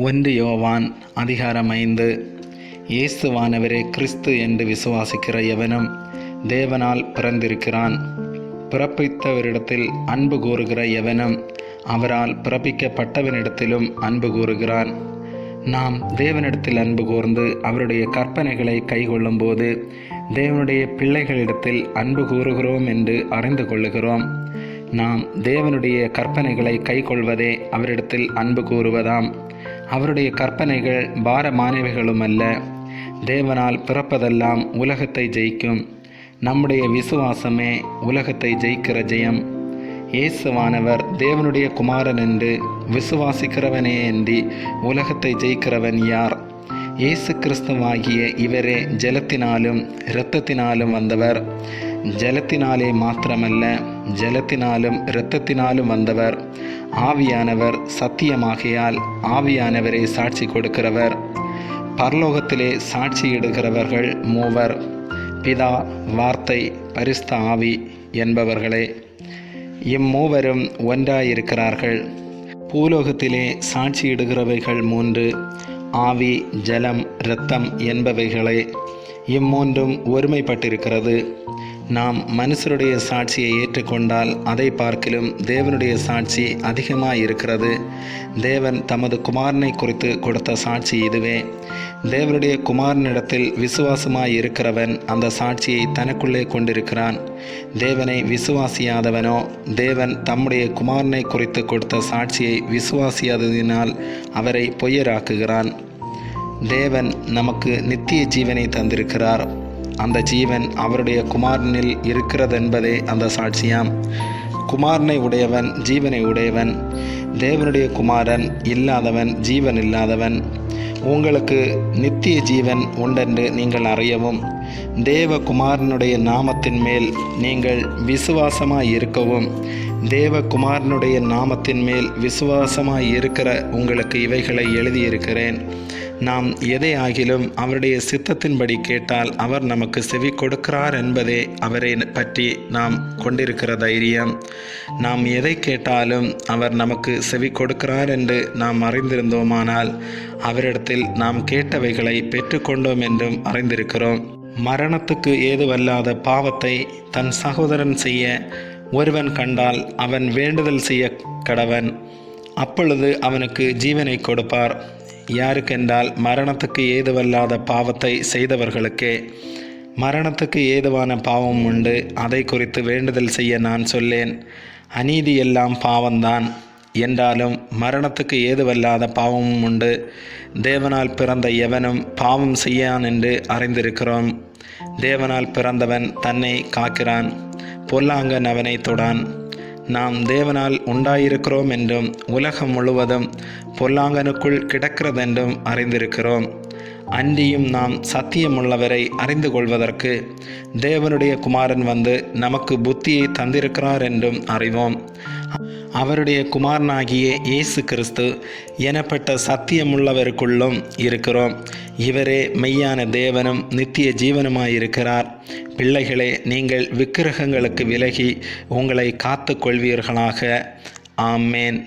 1 யோவான் அதிகாரம் 5. இயேசுவானவரே கிறிஸ்து என்று விசுவாசிக்கிற எவனும் தேவனால் பிறந்திருக்கிறான். பிறப்பித்தவரிடத்தில் அன்பு கூறுகிற எவனும் அவரால் பிறப்பிக்கப்பட்டவனிடத்திலும் அன்பு கூறுகிறான். நாம் தேவனிடத்தில் அன்பு கூர்ந்து அவருடைய கற்பனைகளை கைக்கொள்ளும் போது தேவனுடைய பிள்ளைகளிடத்தில் அன்பு கூறுகிறோம் என்று அறிந்து கொள்ளுகிறோம். நாம் தேவனுடைய கற்பனைகளை கைக்கொள்வதே அவரிடத்தில் அன்பு கூறுவதாம். அவருடைய கற்பனைகள் பாரமானவைகளும் அல்ல. தேவனால் பிறப்பதெல்லாம் உலகத்தை ஜெயிக்கும். நம்முடைய விசுவாசமே உலகத்தை ஜெயிக்கிற ஜெயம். இயேசுவானவர் தேவனுடைய குமாரன் என்று விசுவாசிக்கிறவனே அன்றி உலகத்தை ஜெயிக்கிறவன் யார்? இயேசு கிறிஸ்துவாகிய இவரே ஜலத்தினாலும் இரத்தத்தினாலும் வந்தவர். ஜலத்தினாலே மாத்திரமல்ல, ஜலத்தினாலும் இரத்தத்தினாலும் வந்தவர். ஆவியானவர் சத்தியமாகையால் ஆவியானவரே சாட்சி கொடுக்கிறவர். பரலோகத்திலே சாட்சியிடுகிறவர்கள் மூவர், பிதா, வார்த்தை, பரிசுத்த ஆவி என்பவர்களே. இம்மூவரும் ஒன்றாயிருக்கிறார்கள். பூலோகத்திலே சாட்சியிடுகிறவைகள் 3, ஆவி, ஜலம், இரத்தம் என்பவைகளே. இம்மூன்றும் ஒருமைப்பட்டிருக்கிறது. நாம் மனுஷருடைய சாட்சியை ஏற்றுக்கொண்டால் அதை பார்க்கிலும் தேவனுடைய சாட்சி அதிகமாயிருக்கிறது. தேவன் தமது குமாரனை குறித்து கொடுத்த சாட்சி இதுவே. தேவனுடைய குமாரனிடத்தில் விசுவாசமாயிருக்கிறவன் அந்த சாட்சியை தனக்குள்ளே கொண்டிருக்கிறான். தேவனை விசுவாசியாதவனோ தேவன் தம்முடைய குமாரனை குறித்து கொடுத்த சாட்சியை விசுவாசியாததினால் அவரை பொய்யராக்குகிறான். தேவன் நமக்கு நித்திய ஜீவனை தந்திருக்கிறார். அந்த ஜீவன் அவருடைய குமாரனில் இருக்கிறதென்பதே அந்த சாட்சியாம். குமாரனை உடையவன் ஜீவனை உடையவன். தேவனுடைய குமாரன் இல்லாதவன் ஜீவன் இல்லாதவன். உங்களுக்கு நித்திய ஜீவன் உண்டென்று நீங்கள் அறியவும் தேவ குமாரனுடைய நாமத்தின் மேல் நீங்கள் விசுவாசமாய் இருக்கவும் தேவகுமாரனுடைய நாமத்தின் மேல் விசுவாசமாய் இருக்கிற உங்களுக்கு இவைகளை எழுதியிருக்கிறேன். நாம் எதை ஆகிலும் அவருடைய சித்தத்தின்படி கேட்டால் அவர் நமக்கு செவி கொடுக்கிறார் என்பதே அவரை பற்றி நாம் கொண்டிருக்கிற தைரியம். நாம் எதை கேட்டாலும் அவர் நமக்கு செவி கொடுக்கிறார் என்று நாம் அறிந்திருந்தோமானால் அவரிடத்தில் நாம் கேட்டவைகளை பெற்றுக்கொண்டோம் என்றும் அறிந்திருக்கிறோம். மரணத்துக்கு ஏதுவல்லாத பாவத்தை தன் சகோதரன் செய்ய ஒருவன் கண்டால் அவன் வேண்டுதல் செய்ய கடவன். அப்பொழுது அவனுக்கு ஜீவனை கொடுப்பார். யாருக்கென்றால் மரணத்துக்கு ஏதுவல்லாத பாவத்தை செய்தவர்களுக்கே. மரணத்துக்கு ஏதுவான பாவம் உண்டு, அதை குறித்து வேண்டுதல் செய்ய நான் சொல்லேன். அநீதி எல்லாம் பாவம்தான் என்றாலும் மரணத்துக்கு ஏதுவல்லாத பாவமும் உண்டு. தேவனால் பிறந்த எவனும் பாவம் செய்யான் என்று அறிந்திருக்கிறோம். தேவனால் பிறந்தவன் தன்னை காக்கிறான், பொல்லாங்கன் அவனை தொடான். நாம் தேவனால் உண்டாயிருக்கிறோம் என்றும் உலகம் முழுவதும் பொல்லாங்கனுக்குள் கிடக்கிறதென்றும் அறிந்திருக்கிறோம். அன்றியும் நாம் சத்தியமுள்ளவரை அறிந்து கொள்வதற்கு தேவனுடைய குமாரன் வந்து நமக்கு புத்தியை தந்திருக்கிறார் என்றும் அறிவோம். அவருடைய குமாரனாகிய இயேசு கிறிஸ்து எனப்பட்ட சத்தியமுள்ளவருக்குள்ளும் இருக்கிறோம். இவரே மெய்யான தேவனும் நித்திய ஜீவனுமாயிருக்கிறார். பிள்ளைகளே, நீங்கள் விக்கிரகங்களுக்கு விலகி உங்களை காத்து கொள்வீர்களாக. ஆமேன்.